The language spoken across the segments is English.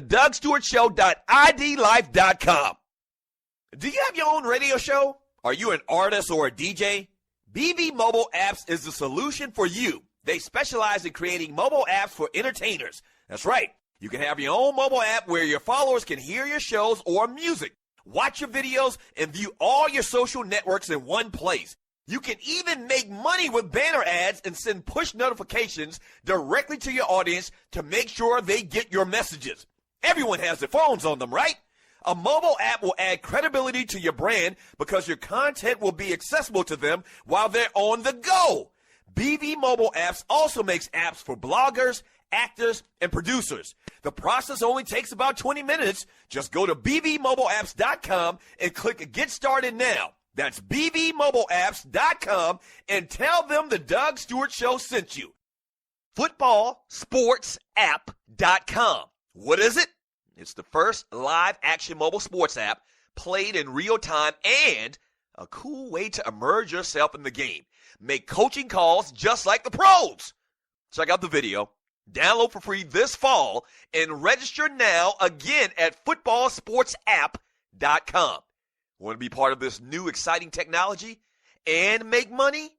TheDougStewartShow.idlife.com. Do you have your own radio show? Are you an artist or a DJ? BB Mobile Apps is the solution for you. They specialize in creating mobile apps for entertainers. That's right. You can have your own mobile app where your followers can hear your shows or music, watch your videos, and view all your social networks in one place. You can even make money with banner ads and send push notifications directly to your audience to make sure they get your messages. Everyone has their phones on them, right? A mobile app will add credibility to your brand because your content will be accessible to them while they're on the go. BB Mobile Apps also makes apps for bloggers, actors, and producers. The process only takes about 20 minutes. Just go to bbmobileapps.com and click Get Started Now. That's bbmobileapps.com and tell them the Doug Stewart Show sent you. Footballsportsapp.com. What is it? It's the first live action mobile sports app played in real time and a cool way to immerse yourself in the game. Make coaching calls just like the pros. Check out the video. Download for free this fall and register now again at footballsportsapp.com. Want to be part of this new exciting technology and make money?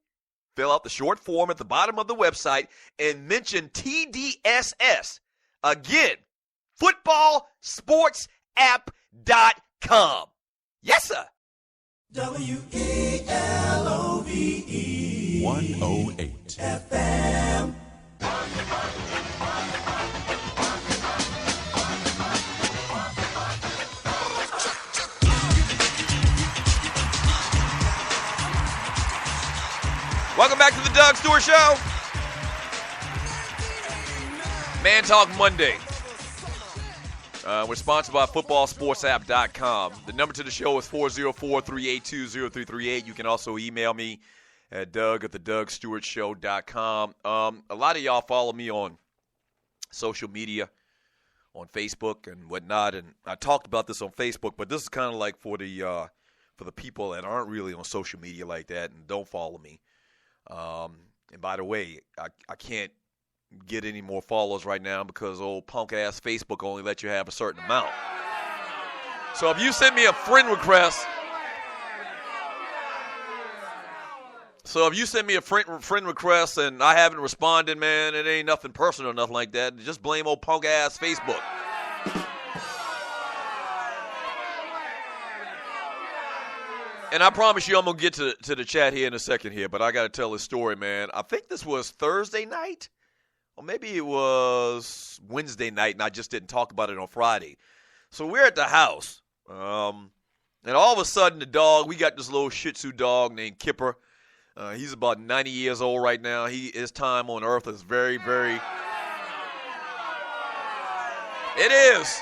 Fill out the short form at the bottom of the website and mention TDSS. Again, footballsportsapp.com. Yes, sir. WELOVE 108 FM. Welcome back to the Doug Stewart Show. Man Talk Monday. We're sponsored by footballsportsapp.com. The number to the show is 404-382-0338. You can also email me at doug@thedougstewartshow.com. A lot of y'all follow me on social media, on Facebook and whatnot, and I talked about this on Facebook, but this is kind of like for the people that aren't really on social media like that and don't follow me. And by the way, I can't get any more followers right now because old punk-ass Facebook only lets you have a certain amount. So if you send me a friend request, and I haven't responded, man, it ain't nothing personal or nothing like that. Just blame old punk-ass Facebook. And I promise you I'm going to get to the chat here in a second here, but I got to tell this story, man. I think this was Thursday night, or maybe it was Wednesday night, and I just didn't talk about it on Friday. So we're at the house, and all of a sudden the dog, we got this little Shih Tzu dog named Kipper. He's about 90 years old right now. His time on earth is very, very... It is.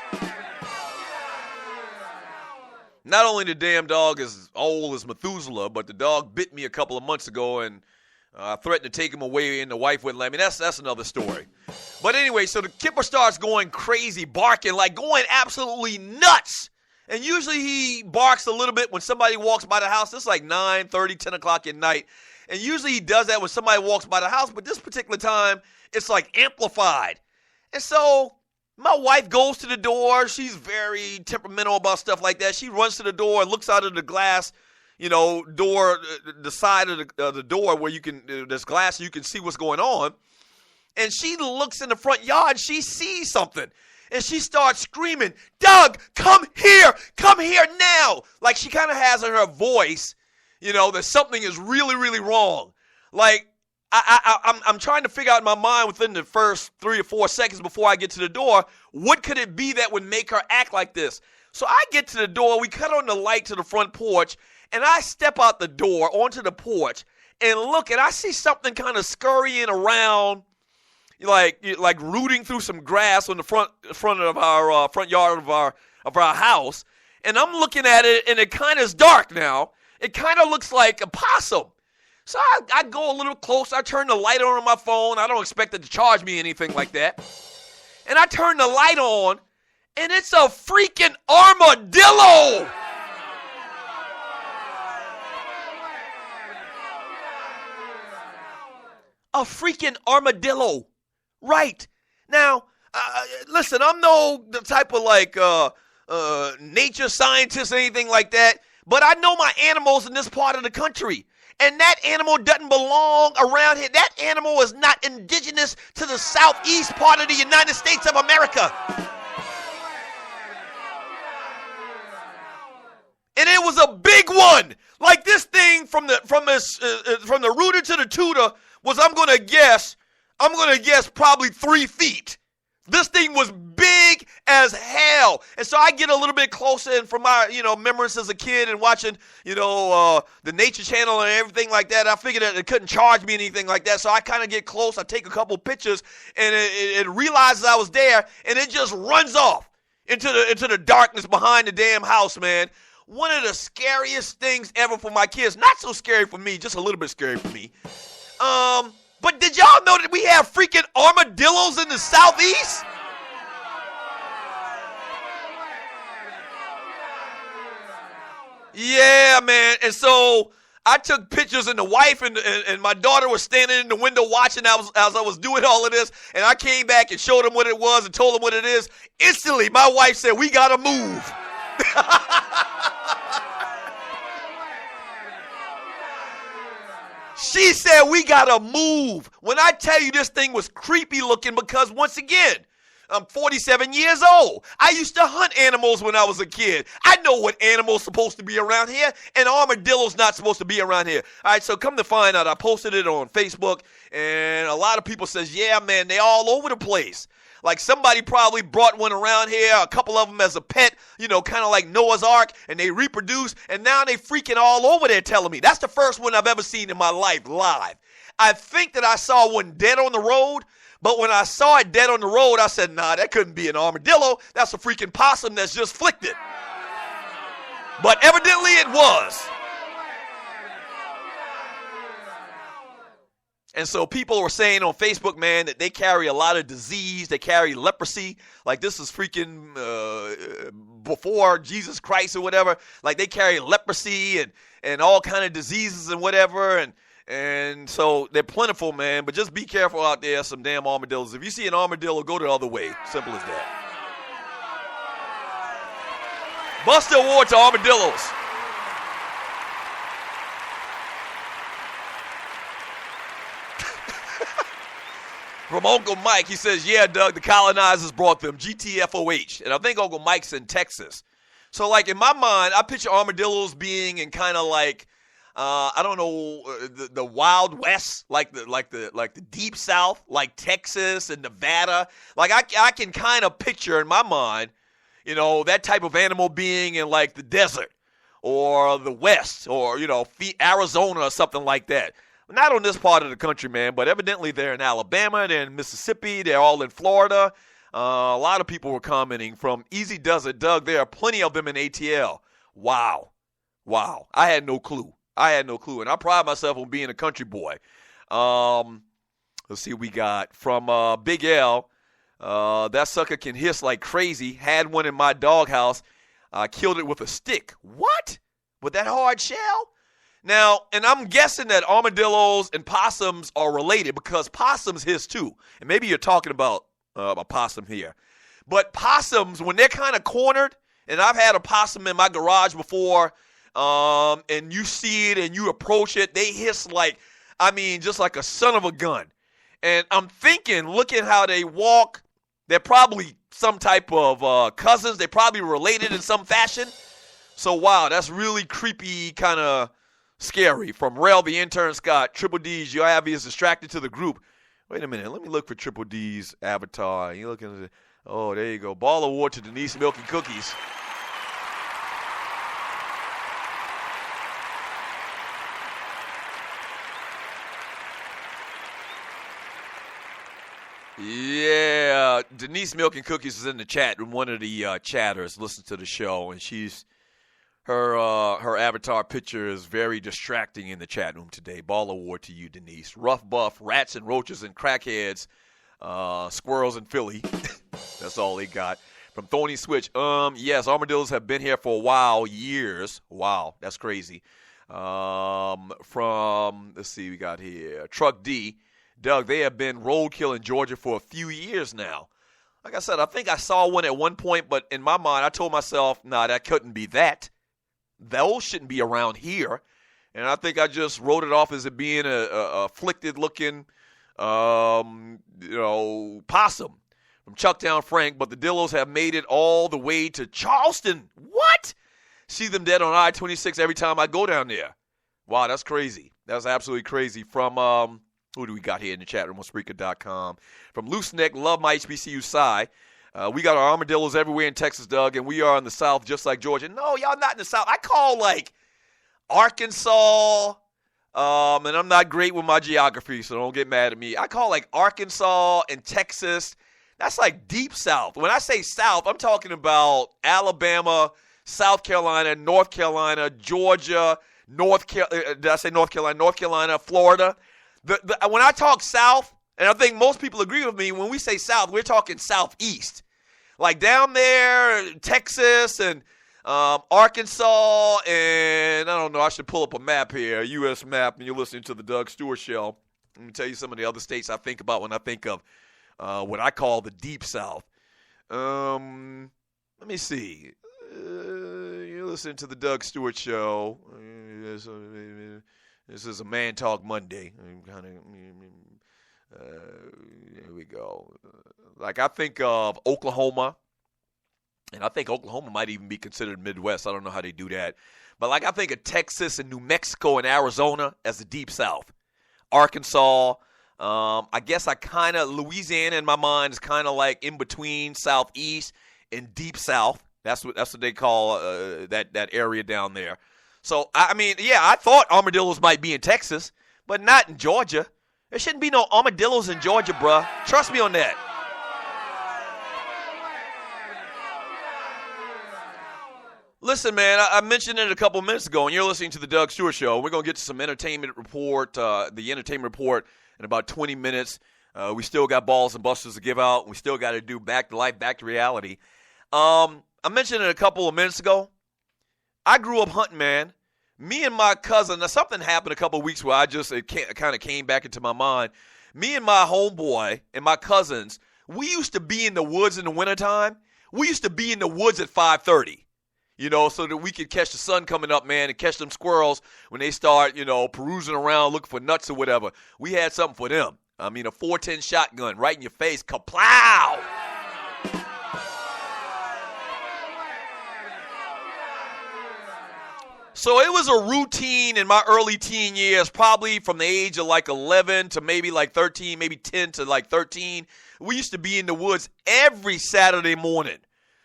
Not only the damn dog is old as Methuselah, but the dog bit me a couple of months ago, and I threatened to take him away, and the wife wouldn't let me. That's another story. But anyway, so the Kipper starts going crazy, barking, like going absolutely nuts. And usually he barks a little bit when somebody walks by the house. It's like 9:30, 10 o'clock at night. And usually he does that when somebody walks by the house, but this particular time, it's like amplified. And so my wife goes to the door. She's very temperamental about stuff like that. She runs to the door and looks out of the glass, door, the side of the door where there's glass so you can see what's going on. And she looks in the front yard. She sees something. And she starts screaming, "Doug, come here now." Like she kind of has in her voice, that something is really, really wrong. Like, I'm trying to figure out in my mind within the first 3 or 4 seconds before I get to the door, what could it be that would make her act like this? So I get to the door, we cut on the light to the front porch, and I step out the door onto the porch and look, and I see something kind of scurrying around, like rooting through some grass on the front of our front yard of our house. And I'm looking at it, and it kind of is dark now. It kind of looks like a possum. So I go a little closer. I turn the light on my phone. I don't expect it to charge me anything like that. And I turn the light on, and it's a freaking armadillo. A freaking armadillo. Right. Now, listen, I'm no the type of like nature scientist or anything like that, but I know my animals in this part of the country. And that animal doesn't belong around here. That animal is not indigenous to the southeast part of the United States of America. And it was a big one. Like this thing from the rooter to the tutor was, I'm gonna guess probably 3 feet. This thing was big as hell. And so I get a little bit closer, and from my, memories as a kid and watching, the Nature Channel and everything like that, I figured that it couldn't charge me anything like that. So I kind of get close. I take a couple pictures, and it realizes I was there, and it just runs off into the darkness behind the damn house, man. One of the scariest things ever for my kids. Not so scary for me, just a little bit scary for me. But did y'all know that we have freaking armadillos in the southeast? Yeah, man. And so I took pictures, and the wife and my daughter were standing in the window watching as I was doing all of this. And I came back and showed them what it was and told them what it is. Instantly, my wife said, "We got to move." She said, "We gotta move." When I tell you, this thing was creepy looking, because once again, I'm 47 years old. I used to hunt animals when I was a kid. I know what animals supposed to be around here, and armadillo's not supposed to be around here. All right, so come to find out, I posted it on Facebook, and a lot of people says, "Yeah, man, they all over the place." Like somebody probably brought one around here, a couple of them as a pet, kind of like Noah's Ark, and they reproduce, and now they freaking all over there telling me. That's the first one I've ever seen in my life live. I think that I saw one dead on the road, but when I saw it dead on the road, I said, nah, that couldn't be an armadillo. That's a freaking possum that's just flicked it. But evidently it was. And so people were saying on Facebook, man, that they carry a lot of disease. They carry leprosy. Like this is freaking before Jesus Christ or whatever. Like they carry leprosy and all kind of diseases and whatever. And so they're plentiful, man. But just be careful out there, some damn armadillos. If you see an armadillo, go the other way. Simple as that. Buster Award to armadillos. From Uncle Mike, he says, "Yeah, Doug, the colonizers brought them, GTFOH." And I think Uncle Mike's in Texas. So, like, in my mind, I picture armadillos being in kind of like, I don't know, the Wild West, like the Deep South, like Texas and Nevada. Like, I can kind of picture in my mind, that type of animal being in, like, the desert or the West or, Arizona or something like that. Not on this part of the country, man, but evidently they're in Alabama, they're in Mississippi, they're all in Florida. A lot of people were commenting from Easy Does It. Doug, there are plenty of them in ATL. Wow. I had no clue. And I pride myself on being a country boy. Let's see what we got. From Big L, that sucker can hiss like crazy. Had one in my doghouse. Killed it with a stick. What? With that hard shell? Now, and I'm guessing that armadillos and possums are related because possums hiss too. And maybe you're talking about a possum here. But possums, when they're kind of cornered, and I've had a possum in my garage before, and you see it and you approach it, they hiss like, just like a son of a gun. And I'm thinking, look at how they walk. They're probably some type of cousins. They're probably related in some fashion. So, wow, that's really creepy, kind of scary. From Rel, the intern Scott, Triple D's, your Abby is distracted to the group. Wait a minute, let me look for Triple D's avatar. You looking at it? Oh, there you go. Ball award to Denise Milk and Cookies. Yeah, Denise Milk and Cookies is in the chat room. One of the chatters listens to the show, and her avatar picture is very distracting in the chat room today. Ball award to you, Denise. Rough Buff, Rats and Roaches and Crackheads, Squirrels in Philly. That's all they got. From Thorny Switch, yes, armadillos have been here for a while, years. Wow, that's crazy. Let's see, we got here, Truck D. Doug, they have been roadkill in Georgia for a few years now. Like I said, I think I saw one at one point, but in my mind, I told myself, nah, that couldn't be that. Those shouldn't be around here. And I think I just wrote it off as it being a afflicted-looking, possum from Chucktown Frank. But the Dillos have made it all the way to Charleston. What? See them dead on I-26 every time I go down there. Wow, that's crazy. That's absolutely crazy. From who do we got here in the chat room on Spreaker.com? From Loose Neck, love my HBCU Psy. We got our armadillos everywhere in Texas, Doug, and we are in the South just like Georgia. No, y'all not in the South. I call, like, Arkansas, and I'm not great with my geography, so don't get mad at me. I call, like, Arkansas and Texas. That's, like, deep South. When I say South, I'm talking about Alabama, South Carolina, North Carolina, Georgia, North Carolina, Florida. When I talk South, and I think most people agree with me, when we say South, we're talking Southeast. Like down there, Texas and Arkansas, and I don't know, I should pull up a map here, a U.S. map, and you're listening to the Doug Stewart Show. Let me tell you some of the other states I think about when I think of what I call the Deep South. Let me see. You're listening to the Doug Stewart Show. This is a Man Talk Monday. Here we go. Like, I think of Oklahoma, and I think Oklahoma might even be considered Midwest. I don't know how they do that. But, like, I think of Texas and New Mexico and Arizona as the Deep South. Arkansas, I guess Louisiana in my mind is kind of like in between Southeast and Deep South. That's what they call that area down there. So, I mean, yeah, I thought armadillos might be in Texas, but not in Georgia. There shouldn't be no armadillos in Georgia, bruh. Trust me on that. Listen, man, I mentioned it a couple minutes ago, and you're listening to the Doug Stewart Show. We're going to get to some entertainment report, the entertainment report in about 20 minutes. We still got balls and busters to give out. We still got to do back to life, back to reality. I mentioned it a couple of minutes ago. I grew up hunting, man. Me and my cousin, now something happened a couple of weeks where it kind of came back into my mind. Me and my homeboy and my cousins, we used to be in the woods in the wintertime. We used to be in the woods at 5:30, so that we could catch the sun coming up, man, and catch them squirrels when they start, perusing around looking for nuts or whatever. We had something for them. I mean, a 410 shotgun right in your face, kaplow! So it was a routine in my early teen years, probably from the age of like 11 to maybe like 13, maybe 10 to like 13. We used to be in the woods every Saturday morning,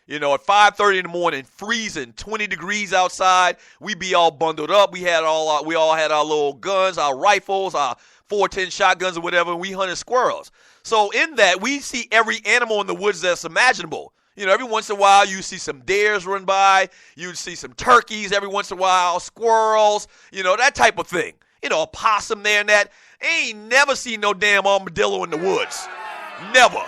at 5:30 in the morning, freezing, 20 degrees outside. We'd be all bundled up. We all had our little guns, our rifles, our 410 shotguns or whatever, and we hunted squirrels. So in that, we see every animal in the woods that's imaginable. Every once in a while, you see some deers run by. You'd see some turkeys every once in a while, squirrels, that type of thing. A possum there and that. Ain't never seen no damn armadillo in the woods. Never.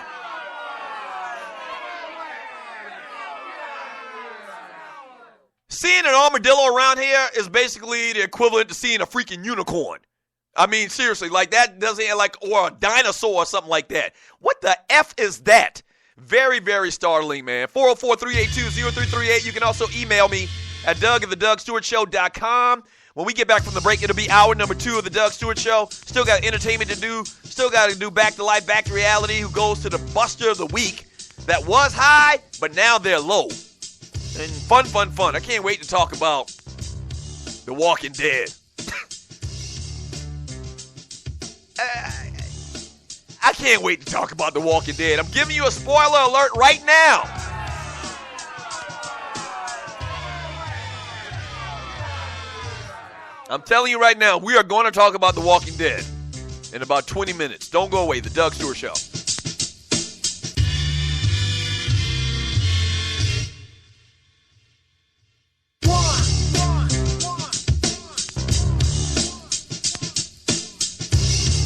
Seeing an armadillo around here is basically the equivalent to seeing a freaking unicorn. I mean, seriously, like that doesn't, or a dinosaur or something like that. What the F is that? Very, very startling, man. 404-382-0338. You can also email me at Doug@theDougStewartShow.com. When we get back from the break, it'll be hour number 2 of the Doug Stewart Show. Still got entertainment to do. Still got to do back to life, back to reality. Who goes to the Buster of the Week that was high, but now they're low. And fun. I can't wait to talk about The Walking Dead. I can't wait to talk about The Walking Dead. I'm giving you a spoiler alert right now. I'm telling you right now, we are going to talk about The Walking Dead in about 20 minutes. Don't go away. The Doug Stewart Show.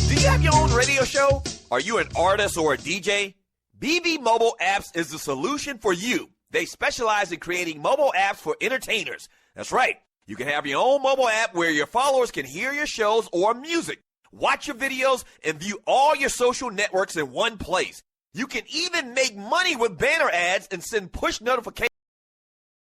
Do you have your own radio show? Are you an artist or a DJ? BB Mobile Apps is the solution for you. They specialize in creating mobile apps for entertainers. That's right. You can have your own mobile app where your followers can hear your shows or music, watch your videos, and view all your social networks in one place. You can even make money with banner ads and send push notifications